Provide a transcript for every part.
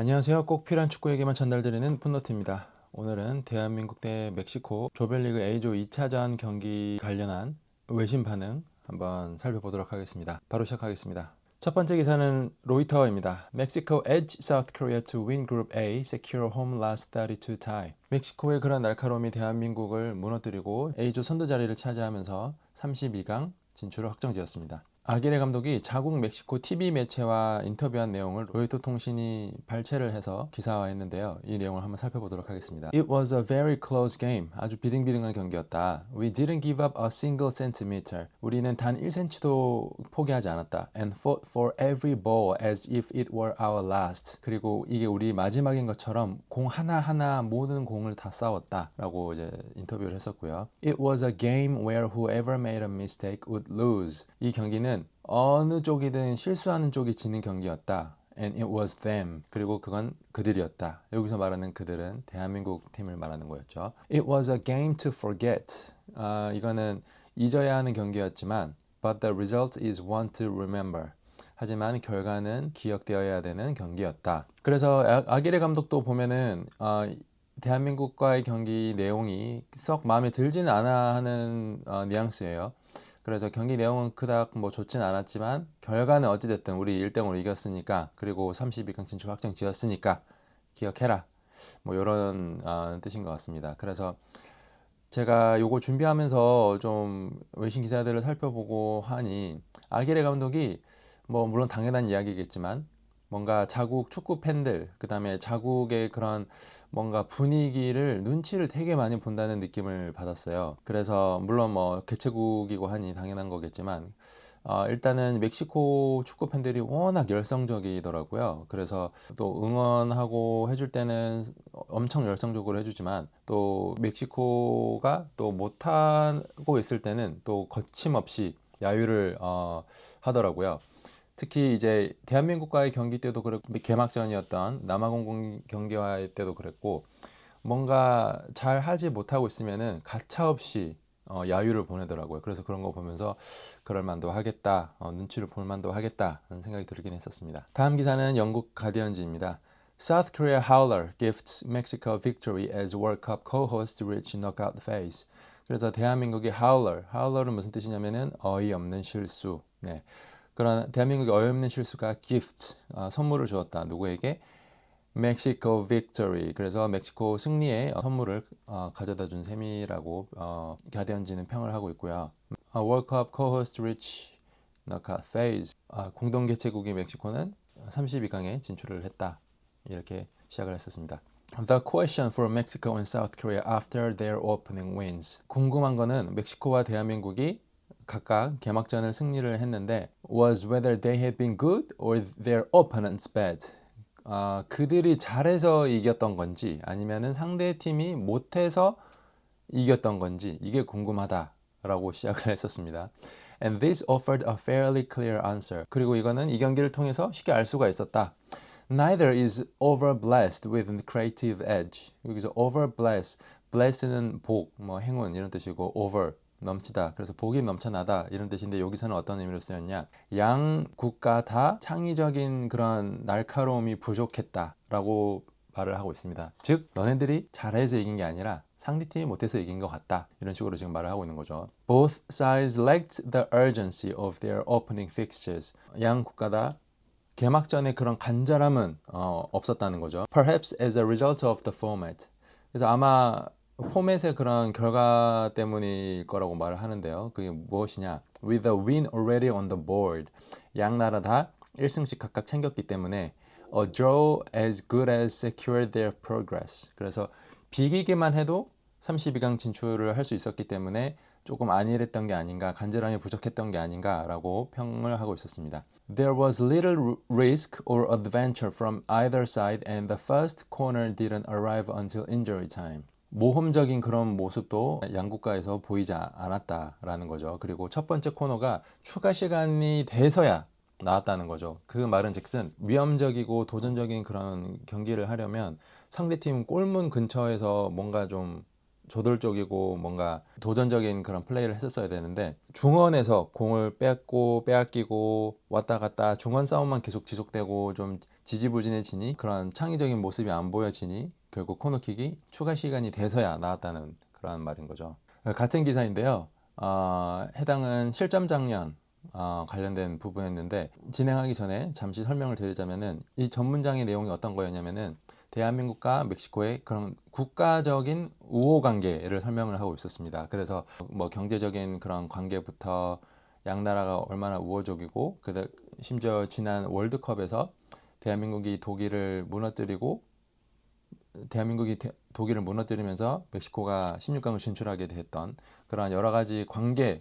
안녕하세요. 꼭 필요한 축구 얘기만 전달드리는 풋노트입니다. 오늘은 대한민국 대 멕시코 조별리그 A조 2차전 경기 관련한 외신 반응 한번 살펴보도록 하겠습니다. 바로 시작하겠습니다. 첫 번째 기사는 로이터입니다. Mexico edged South Korea to win Group A, secure home last 32 tie. 멕시코의 그런 날카로움이 대한민국을 무너뜨리고 A조 선두 자리를 차지하면서 32강 진출을 확정지었습니다. 아기레 감독이 자국 멕시코 TV 매체와 인터뷰한 내용을 로이터 통신이 발췌를 해서 기사화했는데요. 이 내용을 한번 살펴보도록 하겠습니다. It was a very close game. 아주 비등비등한 경기였다. We didn't give up a single centimeter. 우리는 단 1cm도 포기하지 않았다. And fought for every ball as if it were our last. 그리고 이게 우리 마지막인 것처럼 공 하나하나 모든 공을 다 싸웠다. 라고 이제 인터뷰를 했었고요. It was a game where whoever made a mistake would lose. 이 경기는 어느 쪽이든 실수하는 쪽이 지는 경기였다. And it was them. 그리고 그건 그들이었다. 여기서 말하는 그들은 대한민국 팀을 말하는 거였죠. It was a game to forget. 이거는 잊어야 하는 경기였지만 But the result is one to remember. 하지만 결과는 기억되어야 되는 경기였다. 그래서 아기레 감독도 보면은 대한민국과의 경기 내용이 썩 마음에 들지는 않아 하는 뉘앙스예요. 그래서 경기 내용은 그닥 뭐 좋진 않았지만 결과는 어찌됐든 우리 1대0으로 이겼으니까 그리고 32강 진출 확정 지었으니까 기억해라. 뭐 이런 뜻인 것 같습니다. 그래서 제가 요거 준비하면서 좀 외신 기사들을 살펴보고 하니 아기레 감독이 뭐 물론 당연한 이야기겠지만 뭔가 자국 축구 팬들 그 다음에 자국의 그런 뭔가 분위기를 눈치를 되게 많이 본다는 느낌을 받았어요. 그래서 물론 뭐 개최국이고 하니 당연한 거겠지만 일단은 멕시코 축구 팬들이 워낙 열성적이더라고요. 그래서 또 응원하고 해줄 때는 엄청 열성적으로 해주지만 또 멕시코가 또 못하고 있을 때는 또 거침없이 야유를 하더라고요. 특히 이제 대한민국과의 경기 때도 그렇고 개막전이었던 남아공공 경기와 때도 그랬고 뭔가 잘 하지 못하고 있으면은 가차없이 야유를 보내더라고요. 그래서 그런 거 보면서 그럴 만도 하겠다, 눈치를 볼 만도 하겠다 하는 생각이 들긴 했었습니다. 다음 기사는 영국 가디언지입니다. South Korea howler gifts Mexico victory as World Cup co-host reach knockout phase. 그래서 대한민국이 howler은 무슨 뜻이냐면은 어이없는 실수. 네. 그런 대한민국의 어이없는 실수가 gift, 선물을 주었다. 누구에게? 멕시코 victory. 그래서 멕시코 승리의 선물을 가져다 준 셈이라고 가디언지는 평을 하고 있고요. 월드컵 co-host reach knockout phase. 공동 개최국인 멕시코는 32강에 진출을 했다. 이렇게 시작을 했었습니다. The question for Mexico and South Korea after their opening wins. 궁금한 거는 멕시코와 대한민국이 각각 개막전을 승리를 했는데 was whether they had been good or their opponents bad. 그들이 잘해서 이겼던 건지 아니면은 상대 팀이 못해서 이겼던 건지 이게 궁금하다라고 시작을 했었습니다. And this offered a fairly clear answer. 그리고 이거는 이 경기를 통해서 쉽게 알 수가 있었다. Neither is overblessed with creative edge. 여기서 overblessed, bless는 복, 뭐 행운 이런 뜻이고 over 넘치다. 그래서 복이 넘쳐나다 이런 뜻인데 여기서는 어떤 의미로 쓰였냐? 양 국가 다 창의적인 그런 날카로움이 부족했다라고 말을 하고 있습니다. 즉 너네들이 잘해서 이긴 게 아니라 상대팀이 못해서 이긴 것 같다. 이런 식으로 지금 말을 하고 있는 거죠. Both sides lacked the urgency of their opening fixtures. 양 국가 다 개막전에 그런 간절함은 없었다는 거죠. Perhaps as a result of the format. 그래서 아마 포맷의 그런 결과 때문일 거라고 말을 하는데요. 그게 무엇이냐? With a win already on the board. 양 나라 다 1승씩 각각 챙겼기 때문에 a draw as good as secured their progress. 그래서 비기기만 해도 32강 진출을 할 수 있었기 때문에 조금 안일했던 게 아닌가, 간절함이 부족했던 게 아닌가라고 평을 하고 있었습니다. There was little risk or adventure from either side and the first corner didn't arrive until injury time. 모험적인 그런 모습도 양국가에서 보이지 않았다라는 거죠. 그리고 첫 번째 코너가 추가 시간이 돼서야 나왔다는 거죠. 그 말은 즉슨 위험적이고 도전적인 그런 경기를 하려면 상대팀 골문 근처에서 뭔가 좀 조돌적이고 뭔가 도전적인 그런 플레이를 했었어야 되는데 중원에서 공을 뺏고 빼앗기고 왔다 갔다 중원 싸움만 계속 지속되고 좀 지지부진해지니 그런 창의적인 모습이 안 보여지니 결국 코너킥이 추가 시간이 돼서야 나왔다는 그런 말인 거죠. 같은 기사인데요. 해당은 실점 장면 관련된 부분이었는데 진행하기 전에 잠시 설명을 드리자면은 이 전문장의 내용이 어떤 거였냐면은 대한민국과 멕시코의 그런 국가적인 우호 관계를 설명을 하고 있었습니다. 그래서 뭐 경제적인 그런 관계부터 양 나라가 얼마나 우호적이고 심지어 지난 월드컵에서 대한민국이 독일을 무너뜨리고 대한민국이 독일을 무너뜨리면서 멕시코가 16강을 진출하게 됐던 그러한 여러 가지 관계,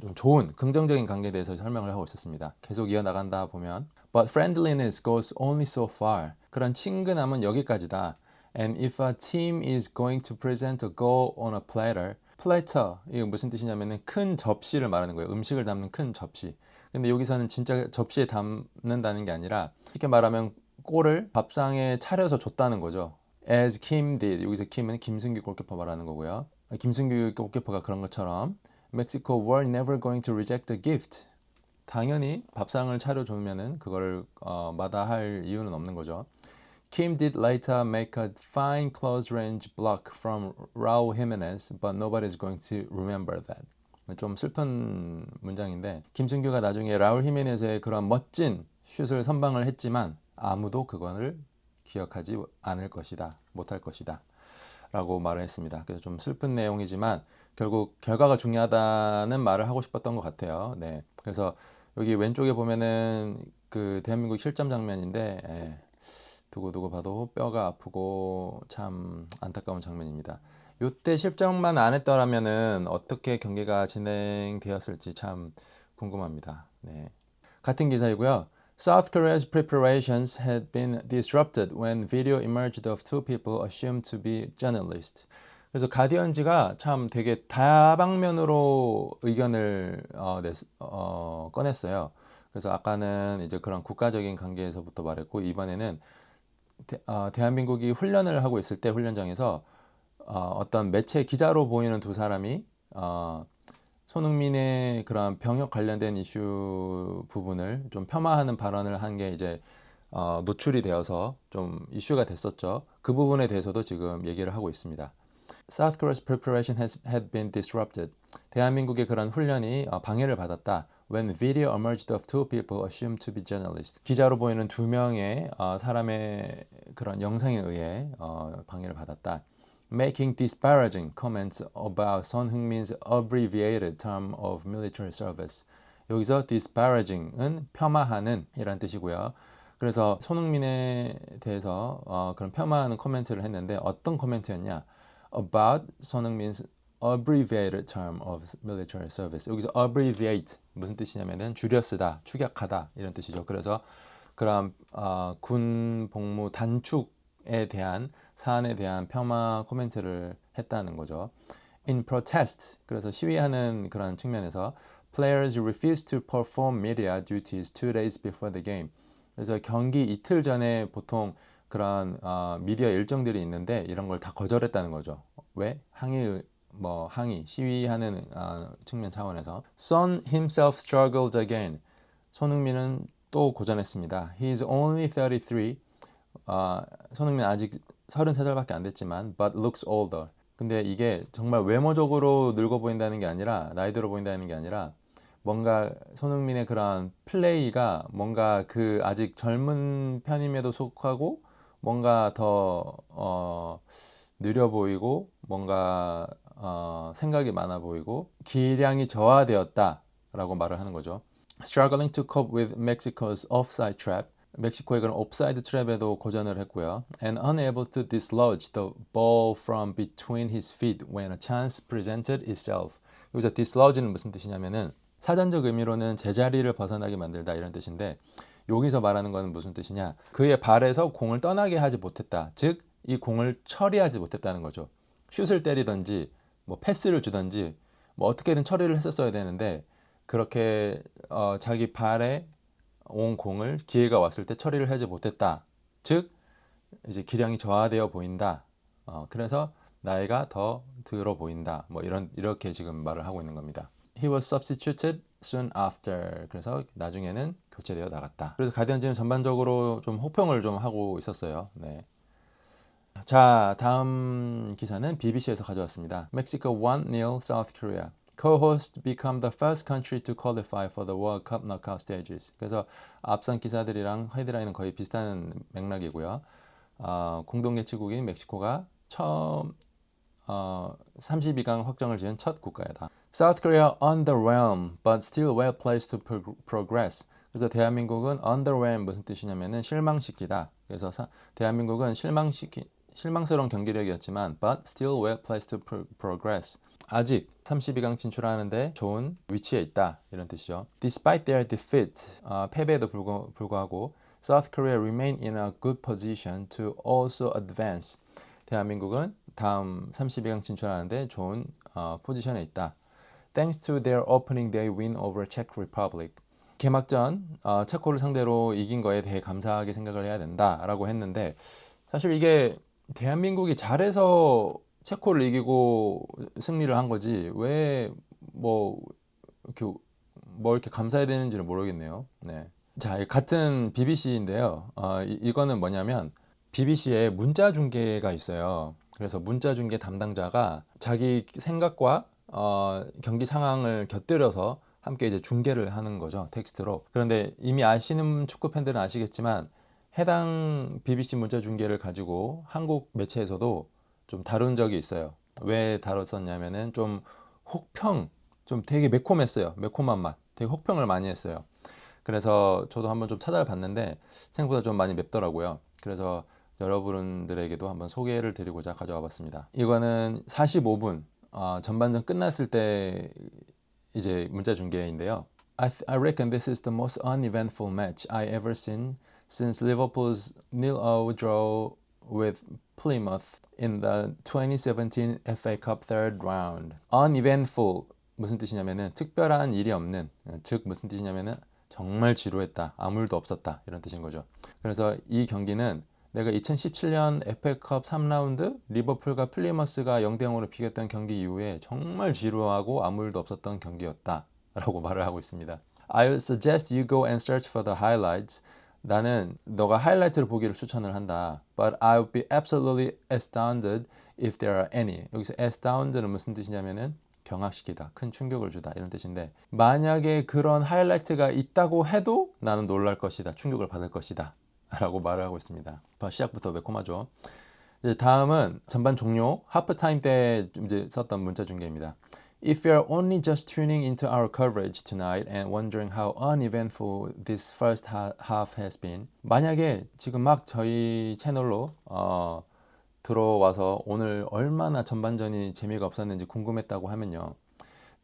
좀 좋은 긍정적인 관계에 대해서 설명을 하고 있었습니다. 계속 이어나간다 보면 But friendliness goes only so far. 그런 친근함은 여기까지다. And if a team is going to present a goal on a platter, platter 이게 무슨 뜻이냐면은 큰 접시를 말하는 거예요. 음식을 담는 큰 접시. 근데 여기서는 진짜 접시에 담는다는 게 아니라 쉽게 말하면 골을 밥상에 차려서 줬다는 거죠. As Kim did. 여기서 Kim은 김승규 골키퍼 말하는 거고요. 김승규 골키퍼가 그런 것처럼 Mexico were never going to reject the gift. 당연히 밥상을 차려주면은 그걸 마다할 이유는 없는 거죠. Kim did later make a fine close range block from Raul Jimenez, but nobody's going to remember that. 좀 슬픈 문장인데 김승규가 나중에 라울 히메네즈의 그런 멋진 슛을 선방을 했지만 아무도 그거를 기억하지 않을 것이다, 못할 것이다 라고 말을 했습니다. 그래서 좀 슬픈 내용이지만 결국 결과가 중요하다는 말을 하고 싶었던 것 같아요. 네, 그래서 여기 왼쪽에 보면은 그 대한민국 실점 장면인데 두고두고 봐도 뼈가 아프고 참 안타까운 장면입니다. 이때 실점만 안 했더라면은 어떻게 경기가 진행되었을지 참 궁금합니다. 네. 같은 기사이고요. South Korea's preparations had been disrupted when video emerged of two people assumed to be journalists. 그래서 가디언지가 참 되게 다방면으로 의견을 꺼냈어요. 그래서 아까는 이제 그런 국가적인 관계에서부터 말했고 이번에는 대한민국이 훈련을 하고 있을 때 훈련장에서 어떤 매체 기자로 보이는 두 사람이 손흥민의 그런 병역 관련된 이슈 부분을 좀 폄하하는 발언을 한 게 이제 노출이 되어서 좀 이슈가 됐었죠. 그 부분에 대해서도 지금 얘기를 하고 있습니다. South Korea's preparation had been disrupted. 대한민국의 그런 훈련이 방해를 받았다. When video emerged of two people assumed to be journalists. 기자로 보이는 두 명의 사람의 그런 영상에 의해 방해를 받았다. Making disparaging comments about Son Heung-min's abbreviated term of military service. 여기서 disparaging은 폄하하는 이란 뜻이고요. 그래서 손흥민에 대해서 그런 폄하하는 코멘트를 했는데 어떤 코멘트였냐? About 손흥민's abbreviated term of military service. 여기서 abbreviate 무슨 뜻이냐면은 줄여 쓰다, 축약하다 이런 뜻이죠. 그래서 그런 군 복무 단축에 대한 사안에 대한 폄하 코멘트를 했다는 거죠. In protest, 그래서 시위하는 그런 측면에서 players refused to perform media duties 2 days before the game. 그래서 경기 이틀 전에 보통 그런 미디어 일정들이 있는데 이런 걸 다 거절했다는 거죠. 왜? 항의, 시위하는 측면 차원에서. Son himself struggled again. 손흥민은 또 고전했습니다. He is only 33. 손흥민 아직 33살밖에 안 됐지만 but looks older. 근데 이게 정말 외모적으로 늙어 보인다는 게 아니라 나이 들어 보인다는 게 아니라 뭔가 손흥민의 그런 플레이가 뭔가 그 아직 젊은 편임에도 속하고 뭔가 더 느려 보이고 뭔가 생각이 많아 보이고 기량이 저하되었다라고 말을 하는 거죠. Struggling to cope with Mexico's offside trap. 멕시코의 그런 옵사이드 트랩에도 고전을 했고요. And unable to dislodge the ball from between his feet when a chance presented itself. 여기서 dislodge는 무슨 뜻이냐면은 사전적 의미로는 제자리를 벗어나게 만들다 이런 뜻인데 여기서 말하는 거는 무슨 뜻이냐? 그의 발에서 공을 떠나게 하지 못했다. 즉, 이 공을 처리하지 못했다는 거죠. 슛을 때리든지 뭐 패스를 주든지 뭐 어떻게든 처리를 했었어야 되는데 그렇게 자기 발에 온 공을 기회가 왔을 때 처리를 하지 못했다. 즉 이제 기량이 저하되어 보인다. 그래서 나이가 더 들어 보인다. 뭐 이렇게 지금 말을 하고 있는 겁니다. He was substituted soon after. 그래서 나중에는 교체되어 나갔다. 그래서 가디언즈는 전반적으로 좀 호평을 좀 하고 있었어요. 네. 자, 다음 기사는 BBC에서 가져왔습니다. Mexico 1-0 South Korea. Co-host become the first country to qualify for the World Cup knockout stages. 그래서 앞선 기사들이랑 헤드라인은 거의 비슷한 맥락이고요. 공동 개최국인 멕시코가 처음 32강 확정을 지은 첫 국가이다. South Korea underwhelmed but still well placed to progress. 그래서 대한민국은 underwhelm 무슨 뜻이냐면은 실망시키다. 그래서 대한민국은 실망스러운 경기력이었지만 but still well placed to progress. 아직 32강 진출하는데 좋은 위치에 있다. 이런 뜻이죠. Despite their defeat, 패배에도 불구하고 South Korea remain in a good position to also advance. 대한민국은 다음 32강 진출하는데 좋은 포지션에 있다. Thanks to their opening day win over Czech Republic. 개막전 체코를 상대로 이긴 거에 대해 감사하게 생각을 해야 된다라고 했는데 사실 이게 대한민국이 잘해서 체코를 이기고 승리를 한 거지 왜 이렇게 감사해야 되는지는 모르겠네요. 네. 자, 같은 BBC인데요. 이거는 뭐냐면 BBC에 문자 중계가 있어요. 그래서 문자 중계 담당자가 자기 생각과 경기 상황을 곁들여서 함께 이제 중계를 하는 거죠. 텍스트로. 그런데 이미 아시는 축구 팬들은 아시겠지만 해당 BBC 문자 중계를 가지고 한국 매체에서도 좀 다룬 적이 있어요. 왜 다뤘었냐면은 좀 좀 되게 매콤했어요. 매콤한 맛. 되게 혹평을 많이 했어요. 그래서 저도 한번 좀 찾아봤는데 생각보다 좀 많이 맵더라고요. 그래서 여러분들에게도 한번 소개를 드리고자 가져와 봤습니다. 이거는 45분 전반전 끝났을 때 이제 문자 중계인데요. I reckon this is the most uneventful match I ever seen since Liverpool's 0-0 draw with Plymouth in the 2017 FA Cup third round. Uneventful 무슨 뜻이냐면은 특별한 일이 없는, 즉 무슨 뜻이냐면은 정말 지루했다, 아무 일도 없었다 이런 뜻인 거죠. 그래서 이 경기는 내가 2017년 FA컵 3라운드 리버풀과 플리머스가 0대0으로 비겼던 경기 이후에 정말 지루하고 아무 일도 없었던 경기였다 라고 말을 하고 있습니다. I would suggest you go and search for the highlights. 나는 너가 하이라이트를 보기를 추천을 한다. But I would be absolutely astounded if there are any. 여기서 astound는 무슨 뜻이냐면은 경악시키다, 큰 충격을 주다 이런 뜻인데 만약에 그런 하이라이트가 있다고 해도 나는 놀랄 것이다, 충격을 받을 것이다 라고 말을 하고 있습니다. 시작부터 매콤하죠. 이제 다음은 전반 종료 하프타임 때 이제 썼던 문자 중계입니다. If you're only just tuning into our coverage tonight and wondering how uneventful this first half has been, 만약에 지금 막 저희 채널로 들어와서 오늘 얼마나 전반전이 재미가 없었는지 궁금했다고 하면요.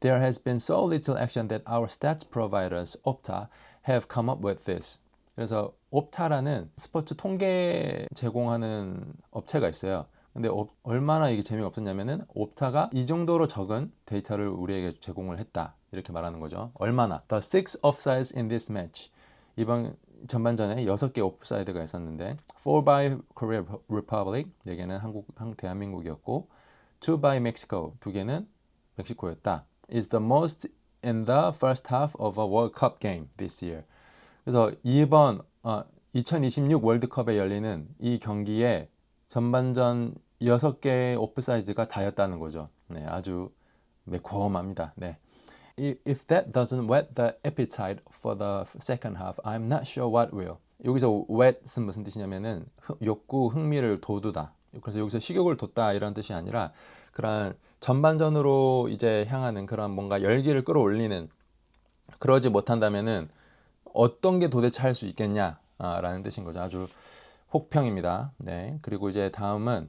There has been so little action that our stats providers, Opta, have come up with this. 그래서 옵타라는 스포츠 통계 제공하는 업체가 있어요. 근데 얼마나 이게 재미가 없었냐면은 옵타가 이 정도로 적은 데이터를 우리에게 제공을 했다. 이렇게 말하는 거죠. 얼마나? The 6 offsides in this match. 이번 전반전에 6개 오프사이드가 있었는데 4 by Korea Republic, 4개는 대한민국이었고 2 by Mexico, 2개는 멕시코였다. is the most in the first half of a World Cup game this year. 그래서 이번 2026 월드컵에 열리는 이 경기에 전반전 6개 오프사이드가 다였다는 거죠. 네, 아주 매콤합니다. 네. If that doesn't whet the appetite for the second half, I'm not sure what will. 여기서 whet은 무슨 뜻이냐면은 욕구, 흥미를 돋우다. 그래서 여기서 식욕을 돋다 이런 뜻이 아니라 그런 전반전으로 이제 향하는 그런 뭔가 열기를 끌어올리는, 그러지 못한다면은 어떤 게 도대체 할 수 있겠냐라는 뜻인 거죠. 아주 혹평입니다. 네. 그리고 이제 다음은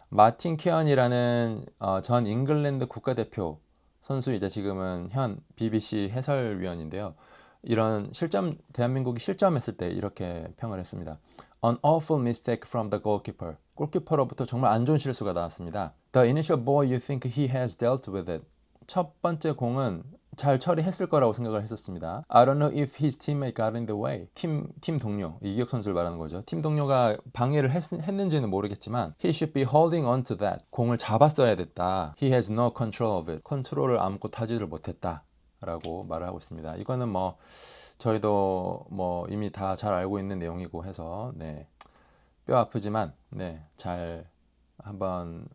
마틴 케언이라는 전 잉글랜드 국가대표 선수이자 지금은 현 BBC 해설위원인데요. 이런 대한민국이 실점했을 때 이렇게 평을 했습니다. An awful mistake from the goalkeeper. 골키퍼로부터 정말 안 좋은 실수가 나왔습니다. The initial ball you think he has dealt with it. 첫 번째 공은 잘 처리했을 거라고 생각을 했었습니다. I don't know if his teammate got in the way. 팀 동료, 이기혁 선수를 말하는 거죠. 팀 동료가 방해를 했는지는 모르겠지만 he should be holding on to that. 공을 잡았어야 됐다. He has no control of it. 컨트롤을 안고 타지를 못했다. 라고 말을 하고 있습니다. 이거는 뭐 저희도 뭐 이미 다 잘 알고 있는 내용이고 해서 네, 뼈 아프지만 네, 잘 한번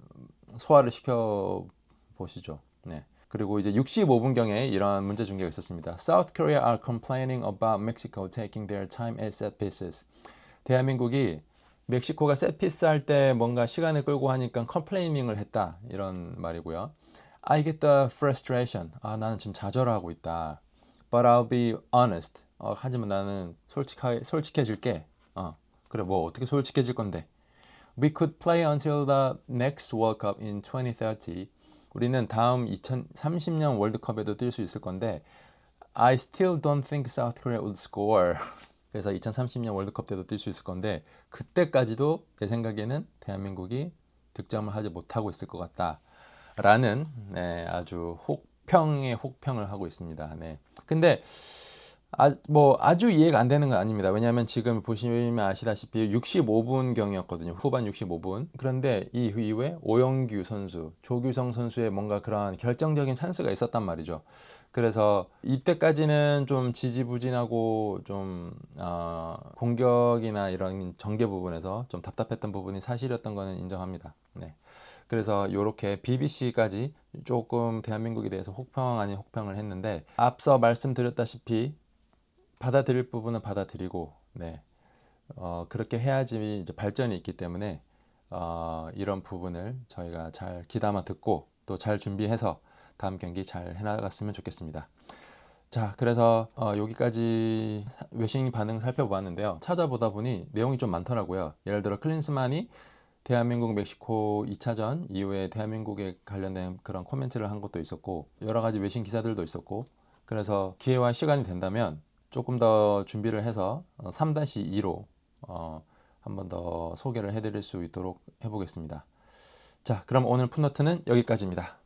소화를 시켜 보시죠. 네. 그리고 이제 65분경에 이런 문제 중계가 있었습니다. South Korea are complaining about Mexico taking their time at set pieces. 대한민국이 멕시코가 셋피스 할 때 뭔가 시간을 끌고 하니까 컴플레이닝을 했다. 이런 말이고요. I get the frustration. 나는 지금 좌절하고 있다. But I'll be honest. 하지만 나는 솔직해질게. 그래, 뭐 어떻게 솔직해질 건데. We could play until the next World Cup in 2030. 우리는 다음 2030년 월드컵에도 뛸 수 있을 건데 I still don't think South Korea would score. 그래서 2030년 월드컵 때도 뛸 수 있을 건데 그때까지도 내 생각에는 대한민국이 득점을 하지 못하고 있을 것 같다. 라는 네, 아주 혹평에 혹평을 하고 있습니다. 네. 근데 아주 이해가 안 되는 건 아닙니다. 왜냐하면 지금 보시면 아시다시피 65분경이었거든요. 후반 65분. 그런데 이 이후에 오영규 선수, 조규성 선수의 뭔가 그런 결정적인 찬스가 있었단 말이죠. 그래서 이때까지는 좀 지지부진하고 좀 공격이나 이런 전개 부분에서 좀 답답했던 부분이 사실이었던 거는 인정합니다. 네. 그래서 이렇게 BBC까지 조금 대한민국에 대해서 혹평 아닌 혹평을 했는데 앞서 말씀드렸다시피 받아들일 부분은 받아들이고 네. 그렇게 해야지 이제 발전이 있기 때문에 이런 부분을 저희가 잘 귀담아 듣고 또 잘 준비해서 다음 경기 잘 해나갔으면 좋겠습니다. 자, 그래서 여기까지 외신 반응 살펴보았는데요. 찾아보다 보니 내용이 좀 많더라고요. 예를 들어 클린스만이 대한민국 멕시코 2차전 이후에 대한민국에 관련된 그런 코멘트를 한 것도 있었고 여러 가지 외신 기사들도 있었고 그래서 기회와 시간이 된다면 조금 더 준비를 해서 3-2로 한 번 더 소개를 해드릴 수 있도록 해보겠습니다. 자, 그럼 오늘 풋노트는 여기까지입니다.